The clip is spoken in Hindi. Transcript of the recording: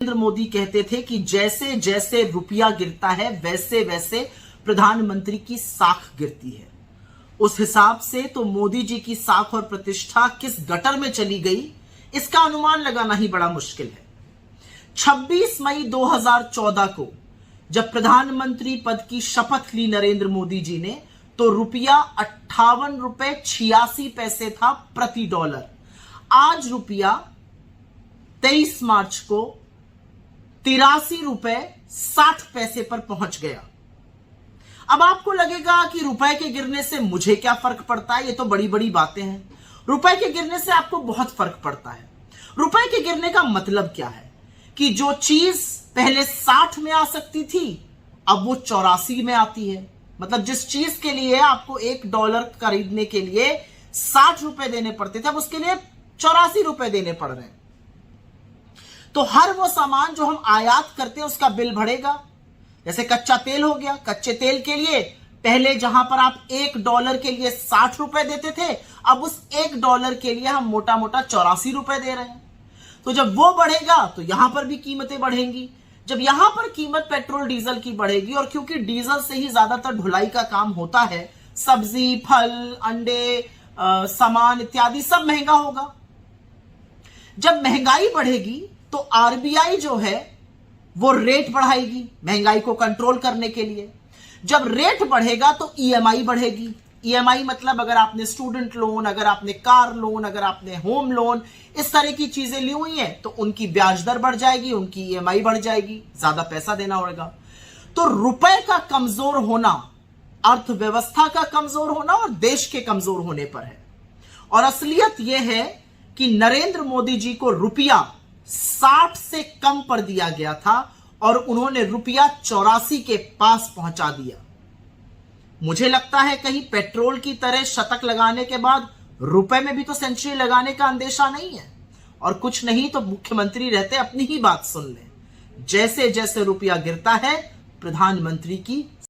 नरेंद्र मोदी कहते थे कि जैसे जैसे रुपया गिरता है वैसे वैसे प्रधानमंत्री की साख गिरती है। उस हिसाब से तो मोदी जी की साख और प्रतिष्ठा किस गटर में चली गई, इसका अनुमान लगाना ही बड़ा मुश्किल है। 26 मई 2014 को जब प्रधानमंत्री पद की शपथ ली नरेंद्र मोदी जी ने, तो रुपया 58 रुपए 86 पैसे था प्रति डॉलर। आज रुपया 23 मार्च को 83 रुपए 60 पैसे पर पहुंच गया। अब आपको लगेगा कि रुपए के गिरने से मुझे क्या फर्क पड़ता है, ये तो बड़ी बड़ी बातें हैं। रुपए के गिरने से आपको बहुत फर्क पड़ता है। रुपए के गिरने का मतलब क्या है कि जो चीज पहले 60 में आ सकती थी अब वो 84 में आती है। मतलब जिस चीज के लिए आपको $1 खरीदने के लिए 60 रुपए देने पड़ते थे, अब उसके लिए 84 रुपए देने पड़ रहे हैं। तो हर वो सामान जो हम आयात करते हैं उसका बिल बढ़ेगा। जैसे कच्चा तेल हो गया, कच्चे तेल के लिए पहले जहां पर आप $1 के लिए 60 रुपए देते थे, अब उस $1 के लिए हम मोटा मोटा 84 रुपए दे रहे हैं। तो जब वो बढ़ेगा तो यहां पर भी कीमतें बढ़ेंगी। जब यहां पर कीमत पेट्रोल डीजल की बढ़ेगी, और क्योंकि डीजल से ही ज्यादातर ढुलाई का काम होता है, सब्जी, फल, अंडे, सामान इत्यादि सब महंगा होगा। जब महंगाई बढ़ेगी तो आरबीआई जो है वो रेट बढ़ाएगी महंगाई को कंट्रोल करने के लिए। जब रेट बढ़ेगा तो ईएमआई बढ़ेगी। ईएमआई मतलब अगर आपने स्टूडेंट लोन, अगर आपने कार लोन, अगर आपने होम लोन, इस तरह की चीजें ली हुई हैं तो उनकी ब्याज दर बढ़ जाएगी, उनकी ईएमआई बढ़ जाएगी, ज्यादा पैसा देना होगा। तो रुपए का कमजोर होना अर्थव्यवस्था का कमजोर होना और देश के कमजोर होने पर है। और असलियत यह है कि नरेंद्र मोदी जी को रुपया 60 से कम पर दिया गया था और उन्होंने रुपया 84 के पास पहुंचा दिया। मुझे लगता है कहीं पेट्रोल की तरह शतक लगाने के बाद रुपए में भी तो सेंचुरी लगाने का अंदेशा नहीं है। और कुछ नहीं तो मुख्यमंत्री रहते अपनी ही बात सुन लें। जैसे जैसे रुपया गिरता है प्रधानमंत्री की